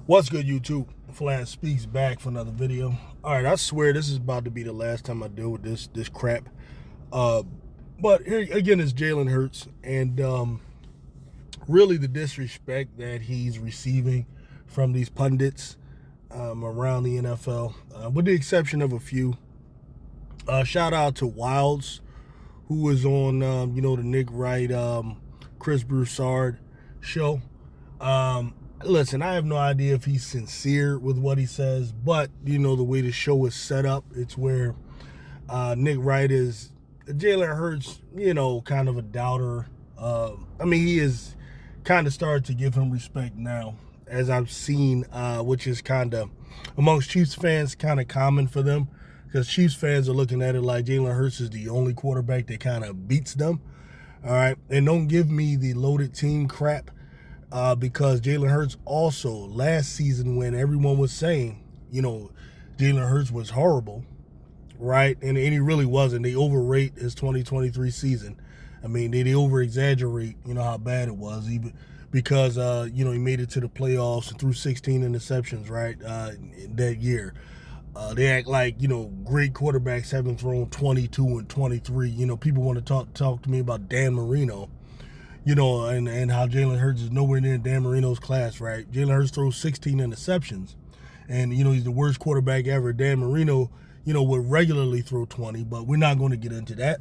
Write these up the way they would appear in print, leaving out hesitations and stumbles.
What's good, YouTube? Flash Speaks back for another video. All right, I swear this is about to be the last time I deal with this crap. But here again is Jalen Hurts, and really the disrespect that he's receiving from these pundits around the NFL, with the exception of a few. Shout out to Wilds, who was on the Nick Wright, Chris Broussard show. Listen, I have no idea if he's sincere with what he says, but the way the show is set up, it's where Nick Wright is Jalen Hurts, kind of a doubter. He is kind of started to give him respect now, as I've seen, which is kind of amongst Chiefs fans kind of common for them, because Chiefs fans are looking at it like Jalen Hurts is the only quarterback that kind of beats them. All right, and don't give me the loaded team crap. Because Jalen Hurts also, last season when everyone was saying, Jalen Hurts was horrible, right? And he really wasn't. They overrate his 2023 season. They over-exaggerate, how bad it was, even because, he made it to the playoffs and threw 16 interceptions, right, that year. They act like, great quarterbacks haven't thrown 22 and 23. People want to talk to me about Dan Marino. And how Jalen Hurts is nowhere near Dan Marino's class, right? Jalen Hurts throws 16 interceptions, and, he's the worst quarterback ever. Dan Marino, would regularly throw 20, but we're not going to get into that.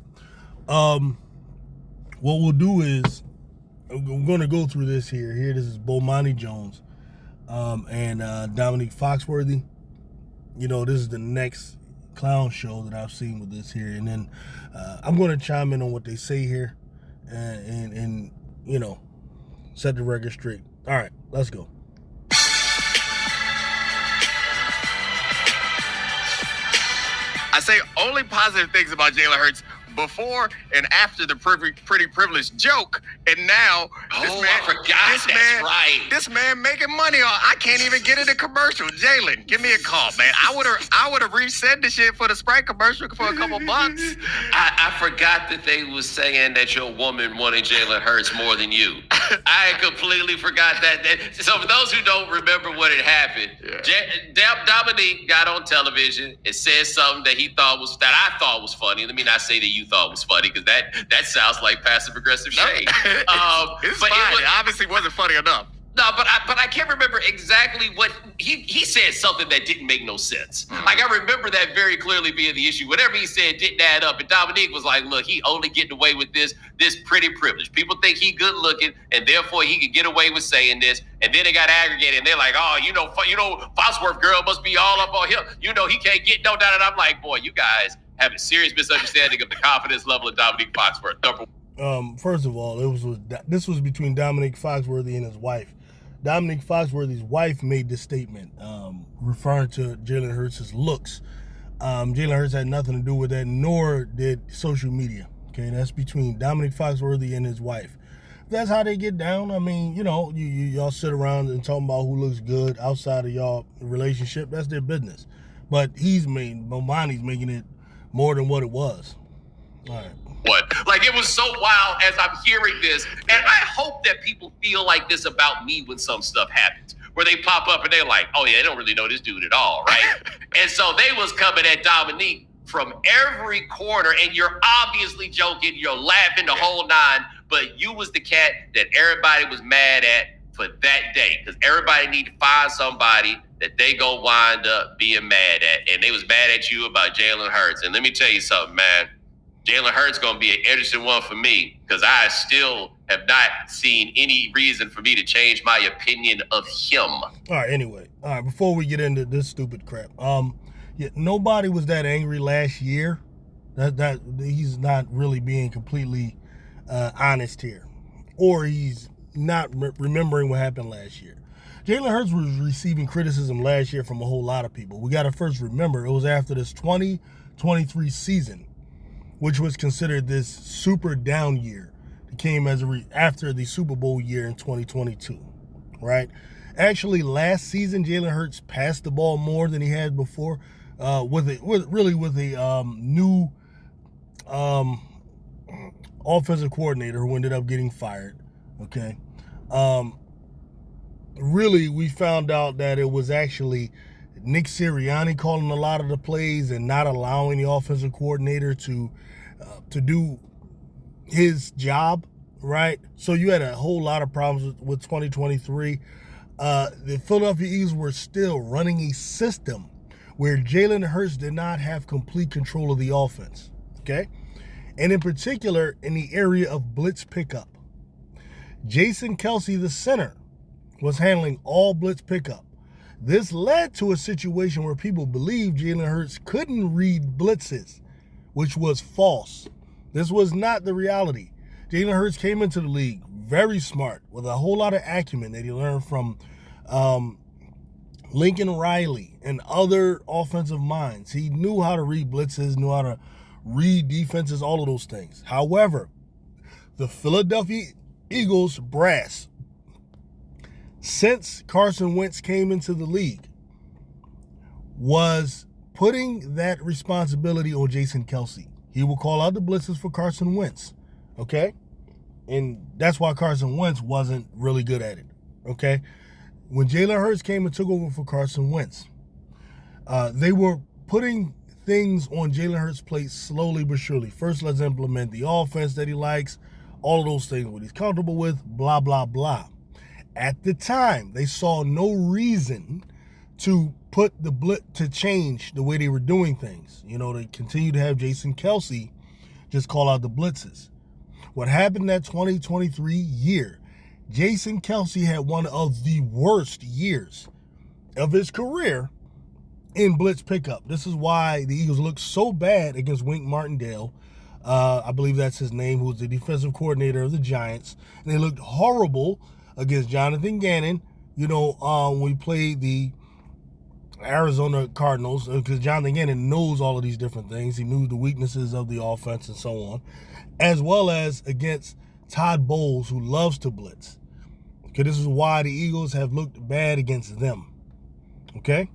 What we'll do is, I'm going to go through this here. Here, this is Bohmani Jones and Dominique Foxworthy. This is the next clown show that I've seen with this here. And then I'm going to chime in on what they say here. And set the record straight. All right, let's go. I say only positive things about Jalen Hurts before and after the pretty privileged joke, and now this man making money on. I can't even get in a commercial. Jalen, give me a call, man. I would have reset the shit for the Sprite commercial for a couple bucks. I forgot that they was saying that your woman wanted Jalen Hurts more than you. I completely forgot that. So for those who don't remember what had happened, Dominique got on television and said something that I thought was funny. Let me not say that you thought was funny, because that sounds like passive aggressive shade. It's fine. It obviously wasn't funny enough. No, but I can't remember exactly what he said. Something that didn't make no sense. Like, I remember that very clearly being the issue. Whatever he said didn't add up, and Dominique was like, "Look, he only getting away with this pretty privilege. People think he good looking, and therefore he can get away with saying this." And then they got aggregated, and they're like, "Oh, Foxworthy girl must be all up on him. He can't get no doubt." And I'm like, boy, you guys have a serious misunderstanding of the confidence level of Dominique Foxworthy. First of all, this was between Dominique Foxworthy and his wife. Dominique Foxworthy's wife made this statement, referring to Jalen Hurts' looks. Jalen Hurts had nothing to do with that, nor did social media. Okay, that's between Dominique Foxworthy and his wife. That's how they get down. Y'all sit around and talk about who looks good outside of y'all relationship. That's their business. But Bohmani's making it more than what it was. All right. Like, it was so wild as I'm hearing this, and I hope that people feel like this about me when some stuff happens, where they pop up and they're like, "Oh yeah, they don't really know this dude at all," right? And so they was coming at Dominique from every corner, and you're obviously joking, you're laughing the whole nine, but you was the cat that everybody was mad at for that day, because everybody need to find somebody that they go wind up being mad at, and they was mad at you about Jalen Hurts. And let me tell you something, man. Jalen Hurts going to be an interesting one for me, because I still have not seen any reason for me to change my opinion of him. All right, anyway. All right, before we get into this stupid crap. Nobody was that angry last year. That he's not really being completely honest here. Or he's not remembering what happened last year. Jalen Hurts was receiving criticism last year from a whole lot of people. We got to first remember, it was after this 2023 season, which was considered this super down year. It came after the Super Bowl year in 2022, right? Actually, last season, Jalen Hurts passed the ball more than he had before, with a new offensive coordinator who ended up getting fired. Okay, really we found out that it was actually Nick Sirianni calling a lot of the plays and not allowing the offensive coordinator to do his job, right? So you had a whole lot of problems with 2023. The Philadelphia Eagles were still running a system where Jalen Hurts did not have complete control of the offense, okay? And in particular, in the area of blitz pickup. Jason Kelce, the center, was handling all blitz pickup. This led to a situation where people believed Jalen Hurts couldn't read blitzes, which was false. This was not the reality. Jalen Hurts came into the league very smart with a whole lot of acumen that he learned from Lincoln Riley and other offensive minds. He knew how to read blitzes, knew how to read defenses, all of those things. However, the Philadelphia Eagles brass, since Carson Wentz came into the league, was putting that responsibility on Jason Kelce. He will call out the blitzes for Carson Wentz, okay? And that's why Carson Wentz wasn't really good at it, okay? When Jalen Hurts came and took over for Carson Wentz, they were putting things on Jalen Hurts' plate slowly but surely. First, let's implement the offense that he likes, all of those things, what he's comfortable with, blah, blah, blah. At the time, they saw no reason to put the blitz to change the way they were doing things. You know, they continue to have Jason Kelce just call out the blitzes. What happened that 2023 year, Jason Kelce had one of the worst years of his career in blitz pickup. This is why the Eagles looked so bad against Wink Martindale. I believe that's his name, who was the defensive coordinator of the Giants. And they looked horrible against Jonathan Gannon, you know, when we played the Arizona Cardinals, because Jonathan Gannon knows all of these different things. He knew the weaknesses of the offense and so on, as well as against Todd Bowles, who loves to blitz. Okay, this is why the Eagles have looked bad against them. Okay?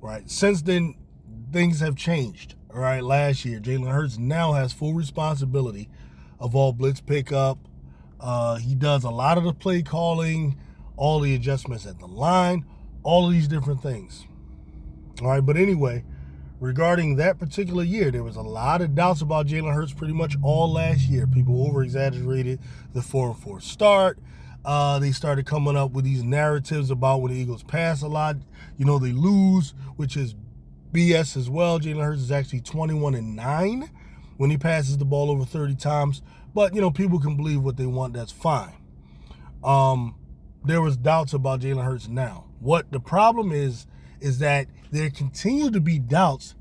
Right. Since then, things have changed. All right, last year, Jalen Hurts now has full responsibility of all blitz pickup. He does a lot of the play calling, all the adjustments at the line, all of these different things. All right, but anyway, regarding that particular year, there was a lot of doubts about Jalen Hurts pretty much all last year. People over-exaggerated the 4-4 start. They started coming up with these narratives about when the Eagles pass a lot, you know, they lose, which is BS as well. Jalen Hurts is actually 21-9 when he passes the ball over 30 times. But, you know, people can believe what they want. That's fine. There was doubts about Jalen Hurts now. What the problem is that there continue to be doubts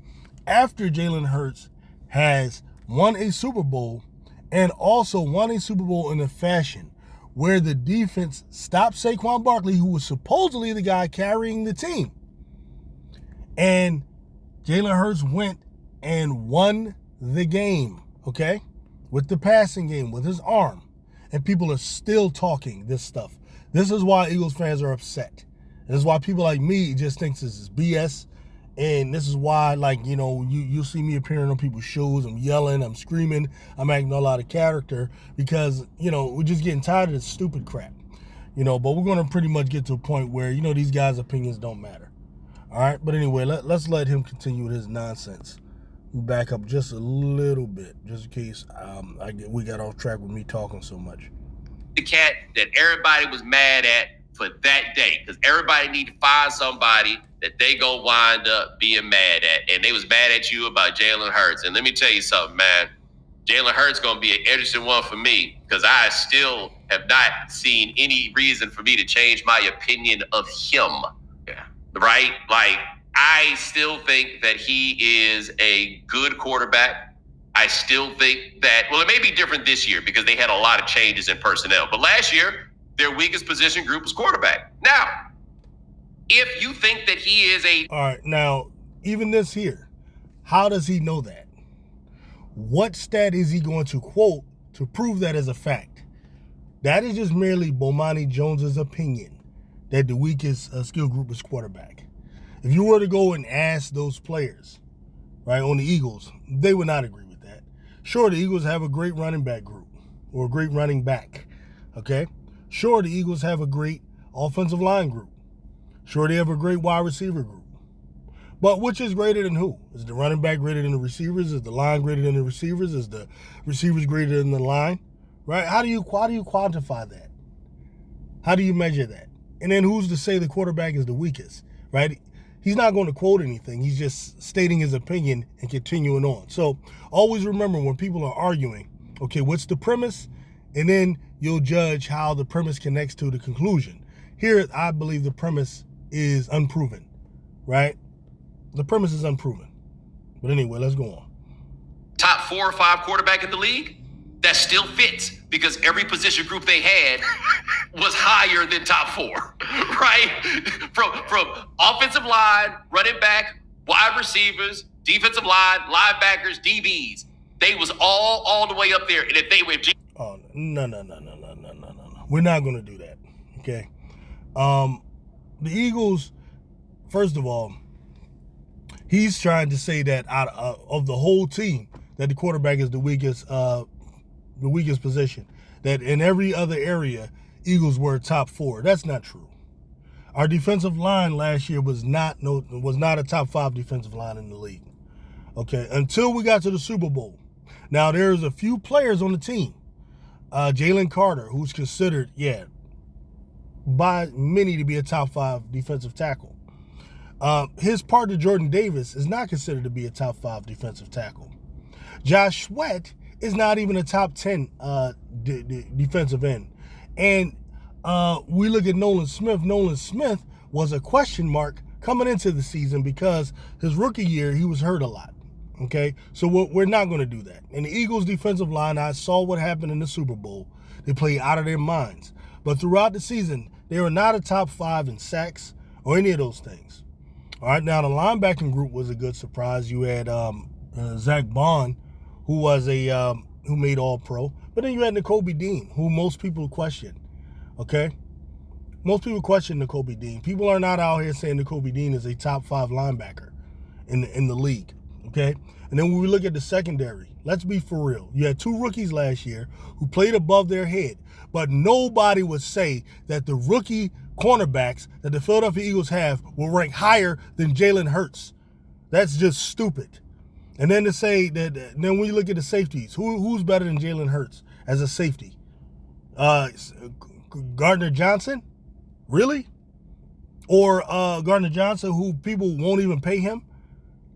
after Jalen Hurts has won a Super Bowl and also won a Super Bowl in a fashion where the defense stopped Saquon Barkley, who was supposedly the guy carrying the team. And Jalen Hurts went and won the game, okay, with the passing game, with his arm. And people are still talking this stuff. This is why Eagles fans are upset. This is why people like me just think this is BS. And this is why, like, you know, you'll see me appearing on people's shows. I'm yelling, I'm screaming, I'm acting a lot of character because, you know, we're just getting tired of this stupid crap. You know, but we're going to pretty much get to a point where, you know, these guys' opinions don't matter. All right, but anyway, let's let him continue with his nonsense. Back up just a little bit, just in case we got off track with me talking so much. The cat that everybody was mad at for that day, because everybody need to find somebody that they go wind up being mad at, and they was mad at you about Jalen Hurts. And let me tell you something, man. Jalen Hurts going to be an interesting one for me because I still have not seen any reason for me to change my opinion of him. Yeah. Right? Like, I still think that he is a good quarterback. I still think that, well, it may be different this year because they had a lot of changes in personnel. But last year, their weakest position group was quarterback. Now, if you think that he is a... All right, now, even this here, how does he know that? What stat is he going to quote to prove that as a fact? That is just merely Bohmani Jones's opinion that the weakest skill group is quarterback. If you were to go and ask those players, right, on the Eagles, they would not agree with that. Sure, the Eagles have a great running back group or a great running back, okay? Sure, the Eagles have a great offensive line group. Sure, they have a great wide receiver group. But which is greater than who? Is the running back greater than the receivers? Is the line greater than the receivers? Is the receivers greater than the line? Right? How do you quantify that? How do you measure that? And then who's to say the quarterback is the weakest? Right? He's not going to quote anything. He's just stating his opinion and continuing on. So always remember when people are arguing, okay, what's the premise? And then you'll judge how the premise connects to the conclusion. Here, I believe the premise is unproven, right? The premise is unproven. But anyway, let's go on. Top 4 or 5 quarterback in the league? That still fits because every position group they had was higher than top 4, right? From offensive line, running back, wide receivers, defensive line, linebackers, DBs. They was all the way up there. And if they were... Oh, no. We're not going to do that, okay? The Eagles, first of all, he's trying to say that out of the whole team, that the quarterback is the weakest position. That in every other area, Eagles were top 4. That's not true. Our defensive line last year was not a top 5 defensive line in the league. Okay, until we got to the Super Bowl. Now there's a few players on the team. Jalen Carter, who's considered, by many to be a top 5 defensive tackle. His partner Jordan Davis is not considered to be a top 5 defensive tackle. Josh Sweat is not even a top 10 defensive end. And we look at Nolan Smith. Nolan Smith was a question mark coming into the season because his rookie year, he was hurt a lot. Okay, so we're not going to do that. And the Eagles' defensive line, I saw what happened in the Super Bowl. They played out of their minds. But throughout the season, they were not a top 5 in sacks or any of those things. All right, now the linebacking group was a good surprise. You had Zach Bond, who was who made All-Pro. But then you had Nakobe Dean, who most people question. Okay? Most people question Nakobe Dean. People are not out here saying Nakobe Dean is a top 5 linebacker in the league. Okay? And then when we look at the secondary, let's be for real. You had 2 rookies last year who played above their head. But nobody would say that the rookie cornerbacks that the Philadelphia Eagles have will rank higher than Jalen Hurts. That's just stupid. And then to say that, then when you look at the safeties, who's better than Jalen Hurts as a safety? Gardner Johnson? Really? Or Gardner Johnson, who people won't even pay him?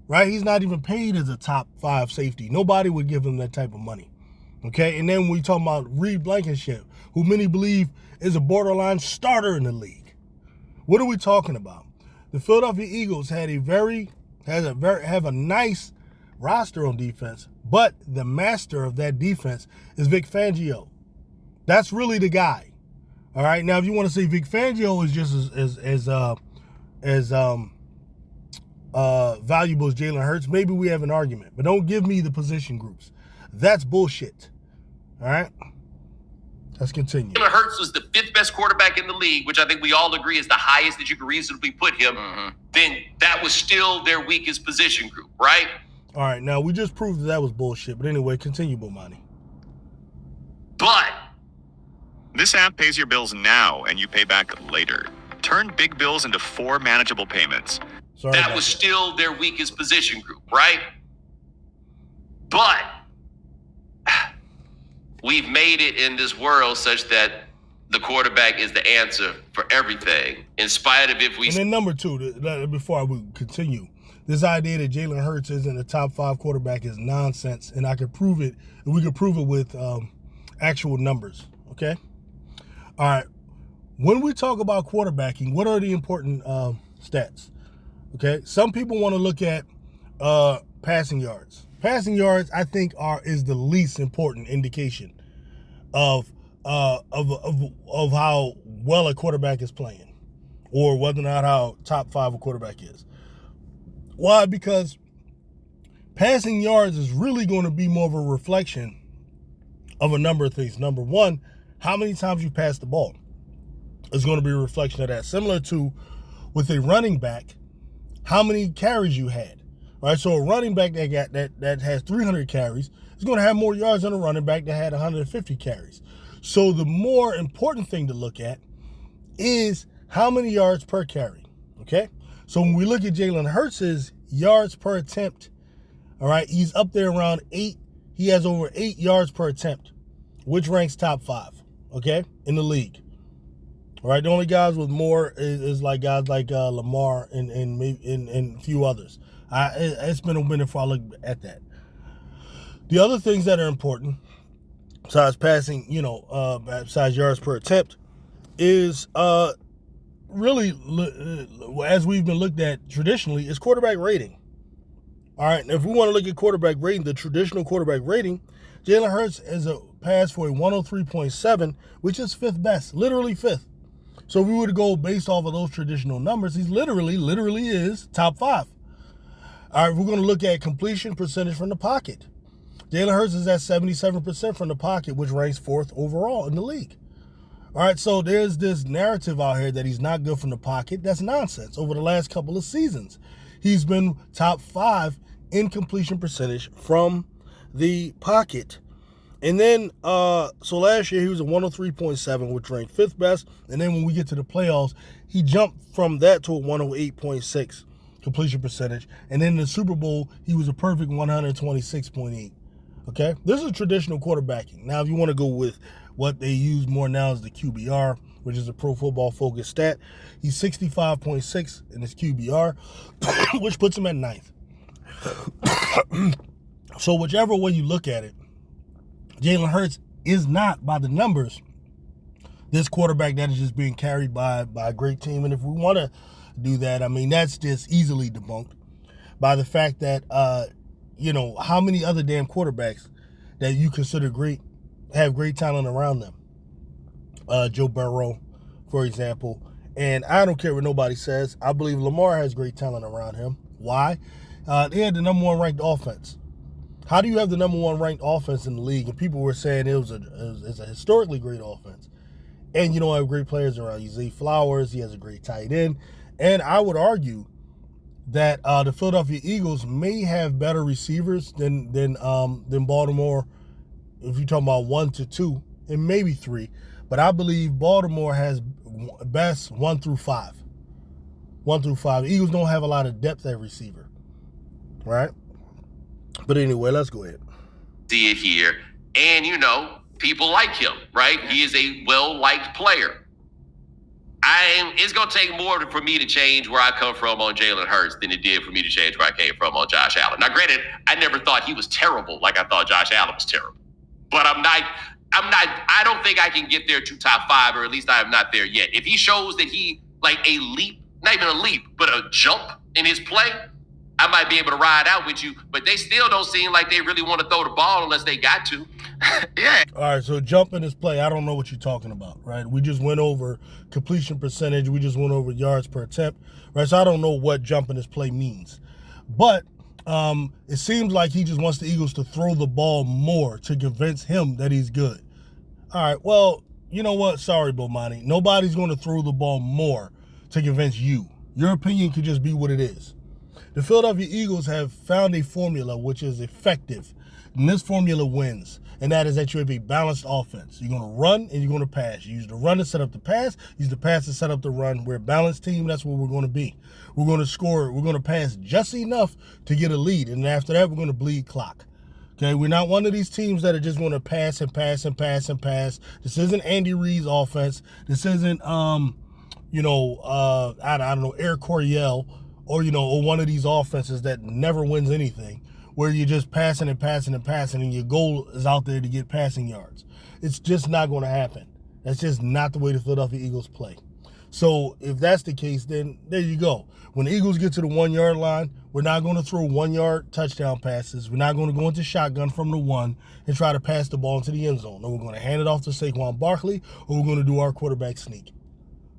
Right? He's not even paid as a top 5 safety. Nobody would give him that type of money. Okay? And then we talk about Reed Blankenship, who many believe is a borderline starter in the league. What are we talking about? The Philadelphia Eagles have a nice roster on defense, but the master of that defense is Vic Fangio. That's really the guy. All right. Now, if you want to say Vic Fangio is just as valuable as Jalen Hurts, maybe we have an argument. But don't give me the position groups. That's bullshit. All right. Let's continue. Jalen Hurts was the 5th best quarterback in the league, which I think we all agree is the highest that you could reasonably put him. Mm-hmm. Then that was still their weakest position group, right? All right, now we just proved that was bullshit. But anyway, continue, Bohmani. But this app pays your bills now and you pay back later. Turn big bills into 4 manageable payments. That was still their weakest position group, right? But we've made it in this world such that the quarterback is the answer for everything, in spite of if we... And then number 2, before I would continue, this idea that Jalen Hurts isn't a top 5 quarterback is nonsense, and I could prove it, and we could prove it with actual numbers, okay? All right. When we talk about quarterbacking, what are the important stats? Okay, some people want to look at passing yards. Passing yards, I think, is the least important indication of how well a quarterback is playing, or whether or not how top 5 a quarterback is. Why? Because passing yards is really going to be more of a reflection of a number of things. Number 1, how many times you pass the ball is going to be a reflection of that. Similar to with a running back, how many carries you had. Right? So a running back that has 300 carries is going to have more yards than a running back that had 150 carries. So the more important thing to look at is how many yards per carry, okay? So when we look at Jalen Hurts' yards per attempt, all right, he's up there around 8. He has over 8 yards per attempt, which ranks top 5, okay, in the league. All right, the only guys with more is like guys like Lamar and a few others. It's been a minute before I look at that. The other things that are important, besides passing, besides yards per attempt, is really, as we've been looked at traditionally, is quarterback rating. All right, and if we want to look at quarterback rating, the traditional quarterback rating, Jalen Hurts is a pass for a 103.7, which is 5th best, literally 5th. So if we were to go based off of those traditional numbers, he's literally is top 5. All right, we're going to look at completion percentage from the pocket. Jalen Hurts is at 77% from the pocket, which ranks 4th overall in the league. All right, so there's this narrative out here that he's not good from the pocket. That's nonsense. Over the last couple of seasons, he's been top 5 in completion percentage from the pocket. And then, so last year he was a 103.7, which ranked 5th best. And then when we get to the playoffs, he jumped from that to a 108.6 completion percentage. And then in the Super Bowl, he was a perfect 126.8. Okay, this is traditional quarterbacking. Now, if you want to go with what they use more now is the QBR, which is a Pro Football Focus stat, he's 65.6 in his QBR, which puts him at 9th. So whichever way you look at it, Jalen Hurts is not, by the numbers, this quarterback that is just being carried by a great team. And if we want to do that, I mean, that's just easily debunked by the fact that, how many other damn quarterbacks that you consider great have great talent around them. Joe Burrow, for example. And I don't care what nobody says. I believe Lamar has great talent around him. Why? They had the number 1 ranked offense. How do you have the number 1 ranked offense in the league? And people were saying it's a historically great offense. And you don't have great players around you. Zay Flowers, he has a great tight end. And I would argue that the Philadelphia Eagles may have better receivers than Baltimore. If you're talking about 1 to 2 and maybe 3, but I believe Baltimore has best 1 through 5. 1 through 5. The Eagles don't have a lot of depth at receiver, right? But anyway, let's go ahead. See it here, and people like him, right? He is a well-liked player. It's going to take more for me to change where I come from on Jalen Hurts than it did for me to change where I came from on Josh Allen. Now, granted, I never thought he was terrible like I thought Josh Allen was terrible. But I don't think I can get there to top 5, or at least I am not there yet. If he shows that he, like a leap, not even a leap, but a jump in his play, I might be able to ride out with you. But they still don't seem like they really want to throw the ball unless they got to. Yeah. All right, so jump in his play, I don't know what you're talking about, right? We just went over completion percentage. We just went over yards per attempt, right? So I don't know what jump in his play means. But it seems like he just wants the Eagles to throw the ball more to convince him that he's good. All right, well, you know what? Sorry, Bohmani. Nobody's going to throw the ball more to convince you. Your opinion could just be what it is. The Philadelphia Eagles have found a formula which is effective, and this formula wins, and that is that you have a balanced offense. You're going to run and you're going to pass. You use the run to set up the pass, use the pass to set up the run. We're a balanced team. That's what we're going to be. We're going to score. We're going to pass just enough to get a lead, and after that, we're going to bleed clock. Okay, we're not one of these teams that are just going to pass and pass and pass and pass. This isn't Andy Reid's offense. This isn't, I don't know, Eric Coryell, or one of these offenses that never wins anything, where you're just passing and passing and passing, and your goal is out there to get passing yards. It's just not going to happen. That's just not the way the Philadelphia Eagles play. So if that's the case, then there you go. When the Eagles get to the 1 yard line, we're not going to throw 1 yard touchdown passes. We're not going to go into shotgun from the 1 and try to pass the ball into the end zone. No, we're going to hand it off to Saquon Barkley, or we're going to do our quarterback sneak.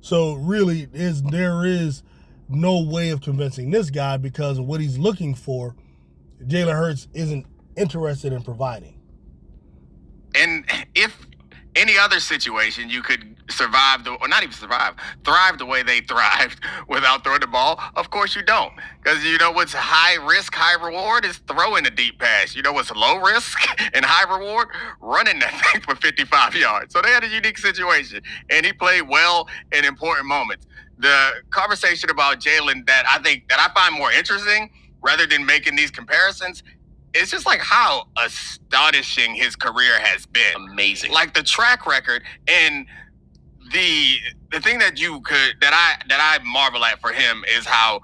So really, there is no way of convincing this guy, because of what he's looking for, Jalen Hurts isn't interested in providing. And if any other situation, you could survive or not even survive, thrive the way they thrived without throwing the ball. Of course you don't, because you know what's high risk, high reward is throwing a deep pass. You know what's low risk and high reward? Running that thing for 55 yards. So they had a unique situation, and he played well in important moments. The conversation about Jalen that I find more interesting, rather than making these comparisons, it's just like how astonishing his career has been. Amazing. Like the track record and the thing that I marvel at for him is how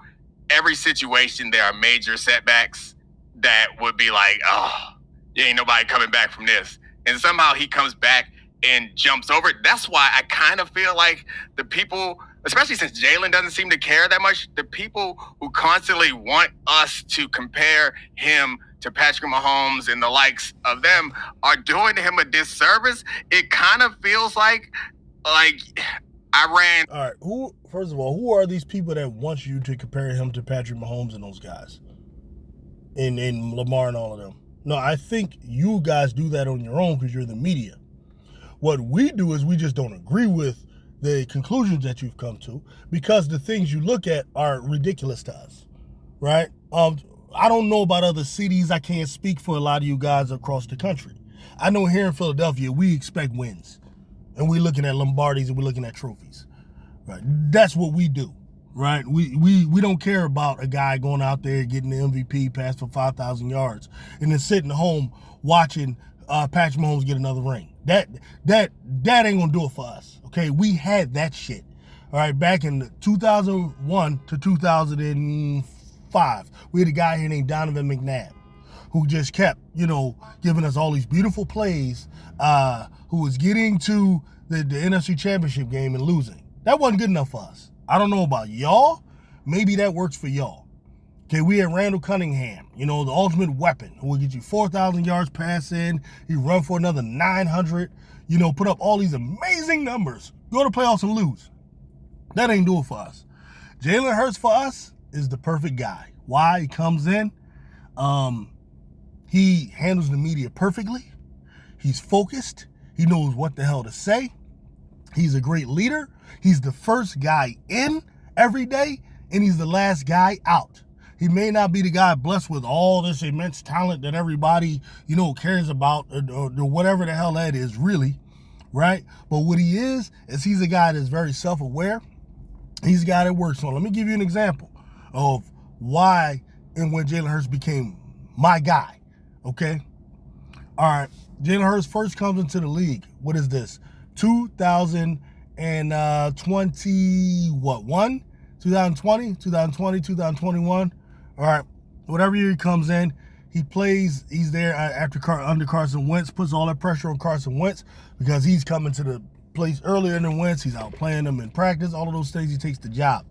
every situation there are major setbacks that would be like, oh, ain't nobody coming back from this. And somehow he comes back and jumps over it. That's why I kind of feel like the people, especially since Jalen doesn't seem to care that much, the people who constantly want us to compare him to Patrick Mahomes and the likes of them are doing him a disservice. It kind of feels like I ran. All right, first of all, who are these people that want you to compare him to Patrick Mahomes and those guys? And Lamar and all of them. No, I think you guys do that on your own because you're the media. What we do is we just don't agree with the conclusions that you've come to because the things you look at are ridiculous to us, right? I don't know about other cities. I can't speak for a lot of you guys across the country. I know here in Philadelphia, we expect wins. And we're looking at Lombardis and we're looking at trophies. Right? That's what we do. Right? We don't care about a guy going out there getting the MVP pass for 5,000 yards and then sitting home watching Patrick Mahomes get another ring. That ain't gonna do it for us. Okay? We had that shit. All right, back in 2001 to 2005, we had a guy here named Donovan McNabb who just kept, giving us all these beautiful plays, who was getting to the NFC Championship game and losing. That wasn't good enough for us. I don't know about y'all. Maybe that works for y'all. Okay, we had Randall Cunningham, the ultimate weapon who will get you 4,000 yards passing. He run for another 900, put up all these amazing numbers. Go to playoffs and lose. That ain't do it for us. Jalen Hurts for us is the perfect guy. Why? He comes in. He handles the media perfectly. He's focused. He knows what the hell to say. He's a great leader. He's the first guy in every day, and he's the last guy out. He may not be the guy blessed with all this immense talent that everybody, cares about, or whatever the hell that is, really, right? But what he is he's a guy that's very self-aware. He's a guy that works on. Let me give you an example of why and when Jalen Hurts became my guy, okay? All right, Jalen Hurts first comes into the league. What is this? 2020, 2021. All right, whatever year he comes in, he plays. He's there under Carson Wentz, puts all that pressure on Carson Wentz because he's coming to the place earlier than Wentz. He's out playing them in practice, all of those things. He takes the job.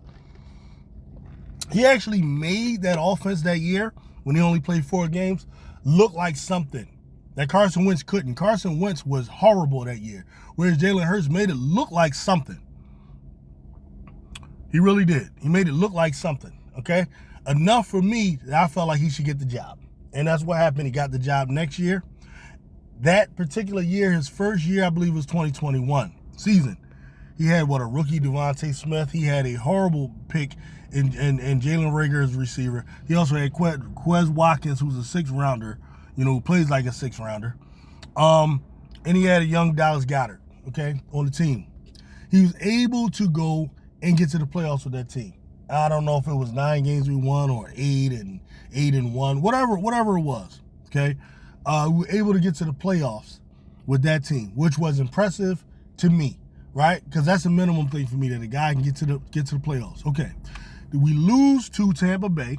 He actually made that offense that year when he only played 4 games look like something that Carson Wentz couldn't. Carson Wentz was horrible that year, whereas Jalen Hurts made it look like something. He really did. He made it look like something, okay? Enough for me that I felt like he should get the job. And that's what happened. He got the job next year. That particular year, his first year, I believe, was 2021 season. He had, a rookie, Devontae Smith. He had a horrible pick in Jalen Reagor as receiver. He also had Quez Watkins, who's a 6th-rounder, who plays like a 6th-rounder. And he had a young Dallas Goedert, okay, on the team. He was able to go and get to the playoffs with that team. I don't know if it was 9 games we won or 8 and 1, whatever it was, okay? We were able to get to the playoffs with that team, which was impressive to me, right? Because that's a minimum thing for me, that a guy can get to the playoffs. Okay, we lose to Tampa Bay,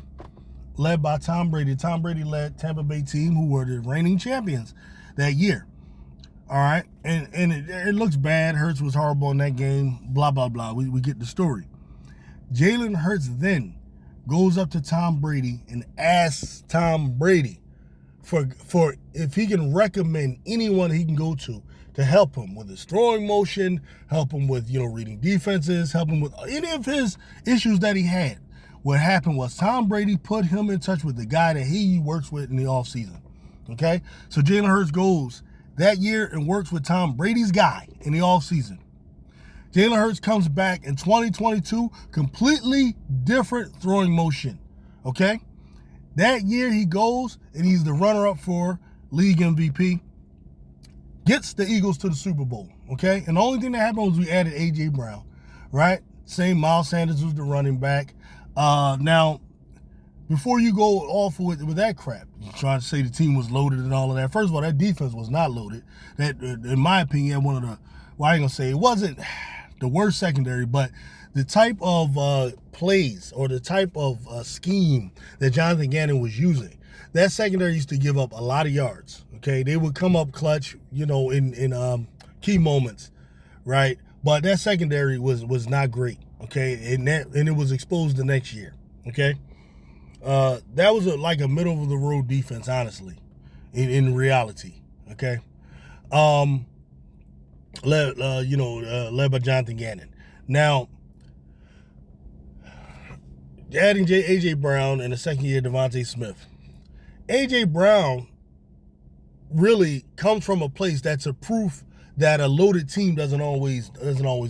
led by Tom Brady. Tom Brady led Tampa Bay team, who were the reigning champions that year. All right, and it looks bad. Hurts was horrible in that game. Blah blah blah. We get the story. Jalen Hurts then goes up to Tom Brady and asks Tom Brady for if he can recommend anyone he can go to help him with his throwing motion, help him with, reading defenses, help him with any of his issues that he had. What happened was Tom Brady put him in touch with the guy that he works with in the offseason. Okay? So Jalen Hurts goes that year and works with Tom Brady's guy in the offseason. Jalen Hurts comes back in 2022, completely different throwing motion, okay? That year he goes and he's the runner-up for league MVP, gets the Eagles to the Super Bowl, okay? And the only thing that happened was we added A.J. Brown, right? Same, Miles Sanders was the running back. Now, before you go off with that crap, you trying to say the team was loaded and all of that. First of all, that defense was not loaded. That, in my opinion, had one of the, well, I ain't gonna say it wasn't the worst secondary, but the type of plays or the type of scheme that Jonathan Gannon was using, that secondary used to give up a lot of yards. Okay, they would come up clutch, in key moments, right? But that secondary was not great. Okay, and it was exposed the next year. Okay, that was like a middle of the road defense, honestly, in reality. Okay, led by Jonathan Gannon. Now, adding A.J. Brown and the second year Devontae Smith. A.J. Brown really comes from a place that's a proof that a loaded team doesn't always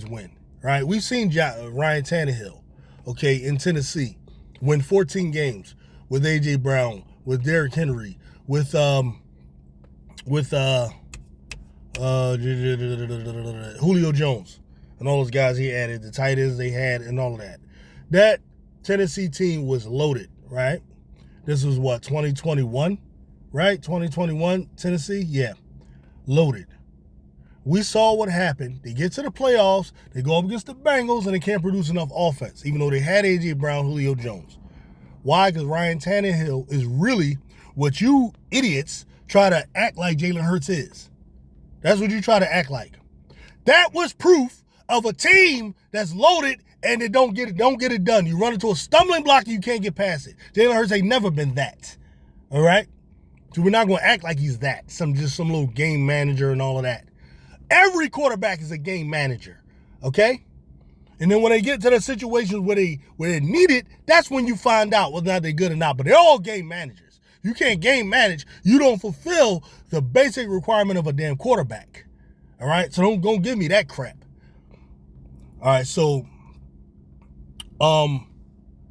win, right? We've seen Ryan Tannehill, okay, in Tennessee, win 14 games with A.J. Brown, with Derrick Henry, with Julio Jones, and all those guys he added, the tight ends they had, and all of that. That Tennessee team was loaded, right? This was what, 2021, right? 2021 Tennessee, yeah, loaded. We saw what happened. They get to the playoffs, they go up against the Bengals, and they can't produce enough offense, even though they had A.J. Brown, Julio Jones. Why? Because Ryan Tannehill is really what you idiots try to act like Jalen Hurts is. That's what you try to act like. That was proof of a team that's loaded and they don't get it done. You run into a stumbling block and you can't get past it. Jalen Hurts ain't never been that. All right? So we're not going to act like he's that. Some little game manager and all of that. Every quarterback is a game manager. Okay? And then when they get to the situations where they need it, that's when you find out whether or not they're good or not. But they're all game managers. You can't game manage. You don't fulfill the basic requirement of a damn quarterback. All right? So don't give me that crap. All right, so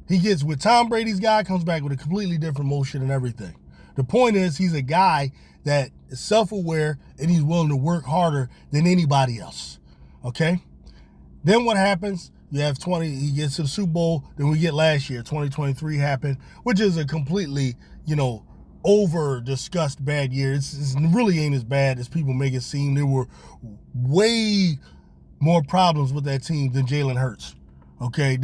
he gets with Tom Brady's guy, comes back with a completely different motion and everything. The point is he's a guy that is self-aware and he's willing to work harder than anybody else. Okay? Then what happens? You have he gets to the Super Bowl, then we get last year, 2023 happened, which is a completely, over-discussed bad year. It really ain't as bad as people make it seem. There were way more problems with that team than Jalen Hurts. Okay,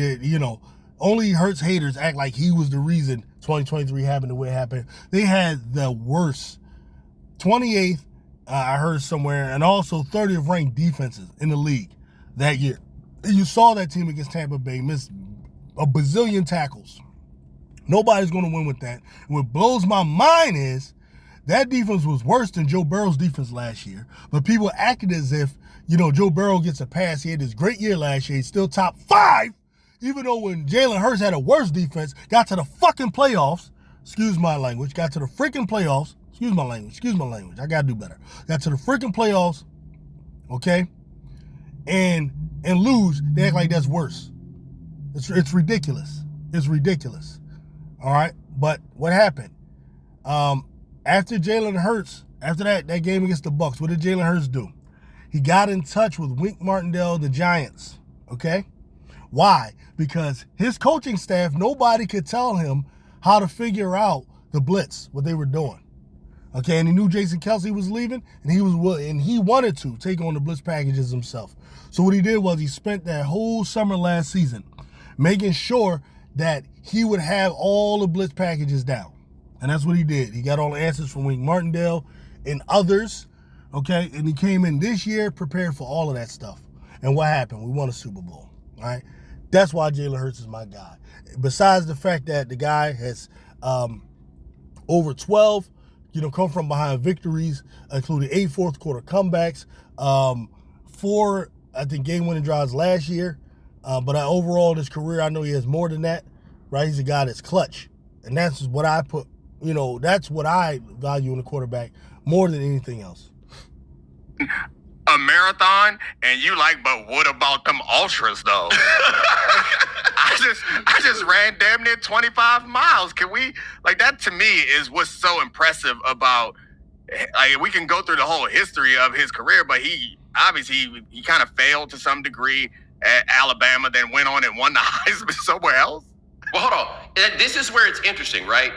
only Hurts haters act like he was the reason 2023 happened the way it happened. They had the worst 28th, I heard somewhere, and also 30th ranked defenses in the league that year. You saw that team against Tampa Bay miss a bazillion tackles. Nobody's going to win with that. And what blows my mind is that defense was worse than Joe Burrow's defense last year. But people acted as if, Joe Burrow gets a pass. He had this great year last year. He's still top 5, even though when Jalen Hurts had a worse defense, got to the fucking playoffs, excuse my language, got to the freaking playoffs, excuse my language, I got to do better. Got to the freaking playoffs, okay, and lose, they act like that's worse. It's ridiculous. It's ridiculous. All right, but what happened? After Jalen Hurts, after that game against the Bucs, what did Jalen Hurts do? He got in touch with Wink Martindale, the Giants, okay? Why? Because his coaching staff, nobody could tell him how to figure out the blitz, what they were doing, okay? And he knew Jason Kelce was leaving, and he wanted to take on the blitz packages himself. So what he did was he spent that whole summer last season making sure that he would have all the blitz packages down. And that's what he did. He got all the answers from Wink Martindale and others, okay? And he came in this year prepared for all of that stuff. And what happened? We won a Super Bowl, all right? That's why Jalen Hurts is my guy. Besides the fact that the guy has over 12, come from behind victories, including 8 fourth quarter comebacks, 4, I think, game-winning drives last year. But overall in his career, I know he has more than that, right? He's a guy that's clutch. And that's what I put, that's what I value in a quarterback more than anything else. a marathon, and you like, but what about them ultras though? I just ran damn near 25 miles. Can we, like, that to me is what's so impressive about, like, we can go through the whole history of his career, but he obviously he kind of failed to some degree at Alabama, then went on and won the Heisman somewhere else. Well, hold on. This is where it's interesting, right?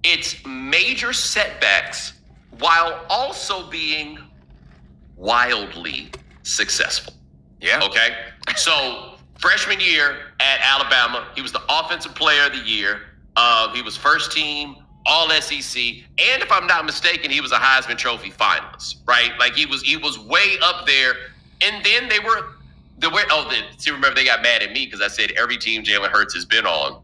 It's major setbacks while also being wildly successful. Yeah. Okay. So freshman year at Alabama, he was the offensive player of the year. He was first team All SEC, and if I'm not mistaken, he was a Heisman Trophy finalist, right? Like he was way up there. And then remember they got mad at me because I said every team Jalen Hurts has been on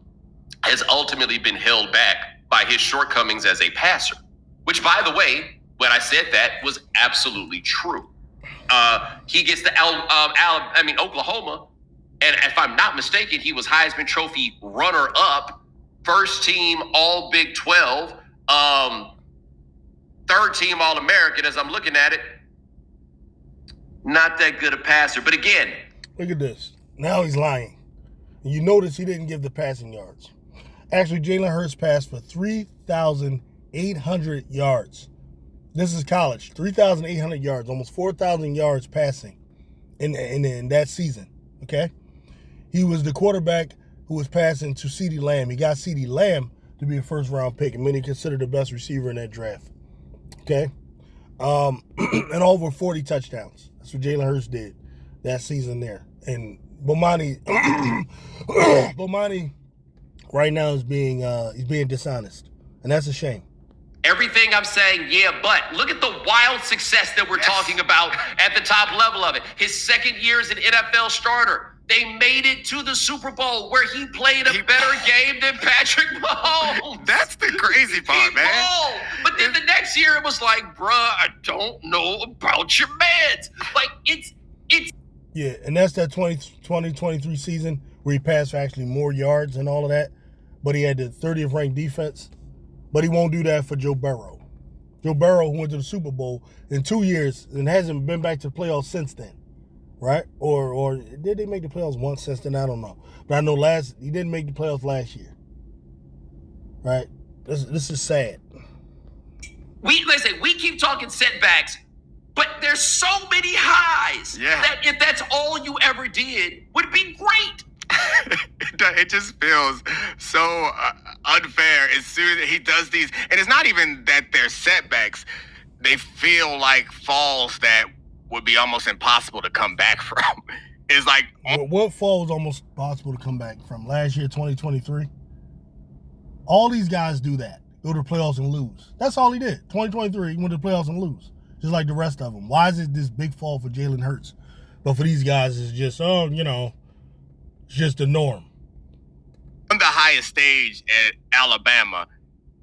has ultimately been held back by his shortcomings as a passer, which, by the way, when I said that was absolutely true. He gets to Oklahoma, and if I'm not mistaken, he was Heisman Trophy runner-up, first team All Big 12, third team All American. As I'm looking at it, not that good a passer. But again, look at this. Now he's lying. You notice he didn't give the passing yards. Actually, Jalen Hurts passed for 3,800 yards. This is college. 3,800 yards, almost 4,000 yards passing in that season. Okay? He was the quarterback who was passing to CeeDee Lamb. He got CeeDee Lamb to be a first-round pick, and many consider the best receiver in that draft. Okay? And over 40 touchdowns. That's what Jalen Hurts did that season there. And Bohmani right now is being dishonest, and that's a shame. Everything I'm saying, yeah, but look at the wild success that we're talking about at the top level of it. His second year as an NFL starter, they made it to the Super Bowl where he played a better game than Patrick Mahomes. That's the crazy part, man. Balled. But then the next year it was like, bruh, I don't know about your meds. Like, it's. Yeah, and that's that 2023 season where he passed for actually more yards and all of that, but he had the 30th ranked defense. But he won't do that for Joe Burrow. Joe Burrow, who went to the Super Bowl in 2 years and hasn't been back to the playoffs since then, right? Or did they make the playoffs once since then? I don't know. But I know he didn't make the playoffs last year, right? This is sad. We keep talking setbacks, but there's so many highs that if that's all you ever did would be great. It just feels so unfair as soon as he does these. And it's not even that they're setbacks. They feel like falls that would be almost impossible to come back from. It's like... What fall was almost possible to come back from? Last year, 2023? All these guys do that. Go to the playoffs and lose. That's all he did. 2023, he went to the playoffs and lose. Just like the rest of them. Why is it this big fall for Jalen Hurts? But for these guys, it's just, it's just the norm. On the highest stage at Alabama,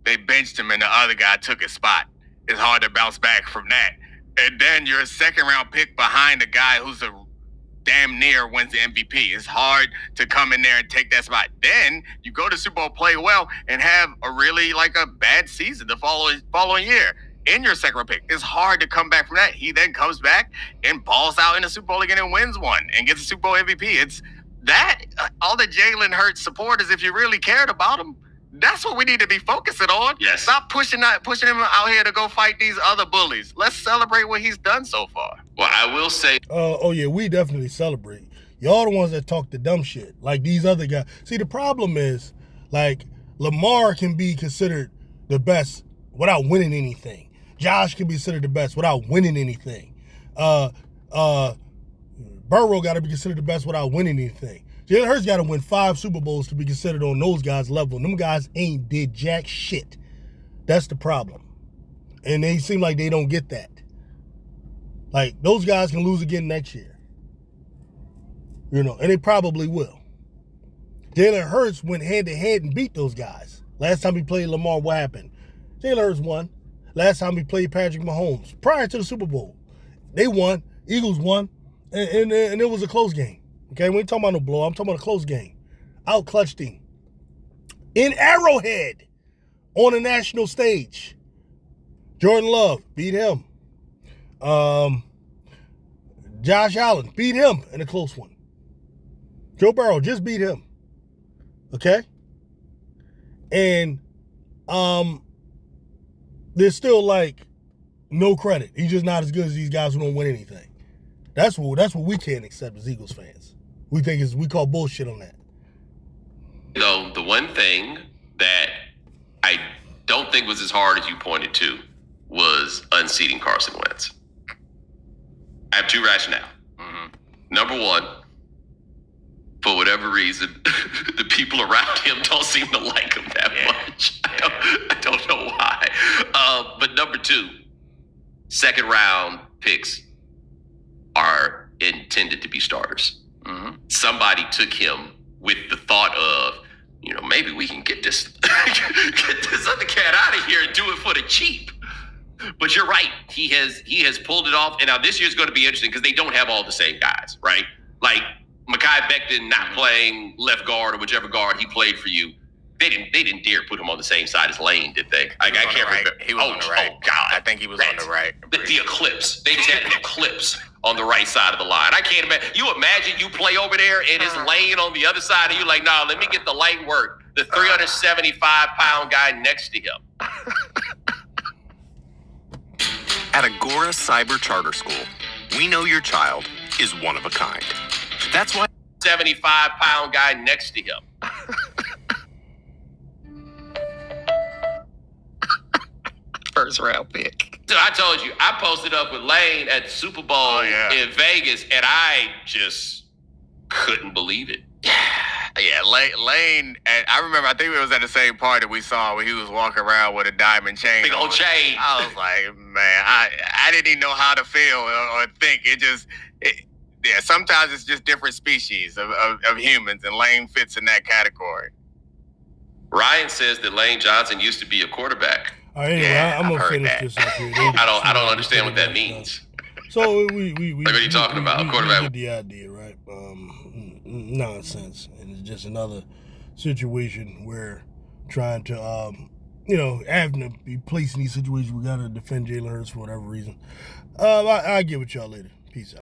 they benched him and the other guy took his spot. It's hard to bounce back from that. And then you're a second-round pick behind a guy who's a damn near wins the MVP. It's hard to come in there and take that spot. Then you go to Super Bowl, play well, and have a really a bad season the following year in your second-round pick. It's hard to come back from that. He then comes back and balls out in the Super Bowl again and wins one and gets a Super Bowl MVP. It's that, all the Jalen Hurts supporters, if you really cared about him, that's what we need to be focusing on. Yes. Stop pushing him out here to go fight these other bullies. Let's celebrate what he's done so far. Well, I will say... oh, yeah, we definitely celebrate. Y'all the ones that talk the dumb shit, like these other guys. See, the problem is, Lamar can be considered the best without winning anything. Josh can be considered the best without winning anything. Burrow got to be considered the best without winning anything. Jalen Hurts got to win 5 Super Bowls to be considered on those guys' level. And them guys ain't did jack shit. That's the problem. And they seem like they don't get that. Those guys can lose again next year. And they probably will. Jalen Hurts went head-to-head and beat those guys. Last time he played Lamar, what happened? Jalen Hurts won. Last time he played Patrick Mahomes, prior to the Super Bowl, they won. Eagles won. And it was a close game. Okay, we ain't talking about no blow. I'm talking about a close game. Out-clutched him. In Arrowhead. On a national stage. Jordan Love beat him. Josh Allen beat him in a close one. Joe Burrow just beat him. Okay? And there's still like no credit. He's just not as good as these guys who don't win anything. That's what we can't accept as Eagles fans. We call bullshit on that. Though the one thing that I don't think was as hard as you pointed to was unseating Carson Wentz. I have two rationale. Mhm. Number one, for whatever reason, the people around him don't seem to like him that much. I don't know why. But number two, second round picks are intended to be starters. Mhm. Somebody took him with the thought of, maybe we can get this other cat out of here and do it for the cheap. But you're right. He has pulled it off. And now this year's going to be interesting because they don't have all the same guys, right? Like Mekhi Becton not playing left guard or whichever guard he played for you. They didn't dare put him on the same side as Lane, did they? I can't remember. He was on the right. Oh God, I think he was on the right. The eclipse. They just had an eclipse on the right side of the line. I can't imagine. You imagine you play over there and it's Lane on the other side, and you like, nah, let me get the light work. The 375-pound guy next to him. At Agora Cyber Charter School, we know your child is one of a kind. That's why 75-pound guy next to him. First round pick. So I told you, I posted up with Lane at the Super Bowl in Vegas, and I just couldn't believe it. Yeah, Lane. I remember. I think it was at the same party we saw where he was walking around with a diamond chain. Big old chain. I was like, man, I didn't even know how to feel or think. Sometimes it's just different species of humans, and Lane fits in that category. Ryan says that Lane Johnson used to be a quarterback. All right, anyway, Yeah, I'm I've gonna heard finish that. this up here. I don't understand what that means. So we Like, what are you talking about? Quarterback? We get the idea, right? Nonsense, and it's just another situation where trying to, having to be placed in these situations, we gotta defend Jalen Hurts for whatever reason. I get with y'all later. Peace out.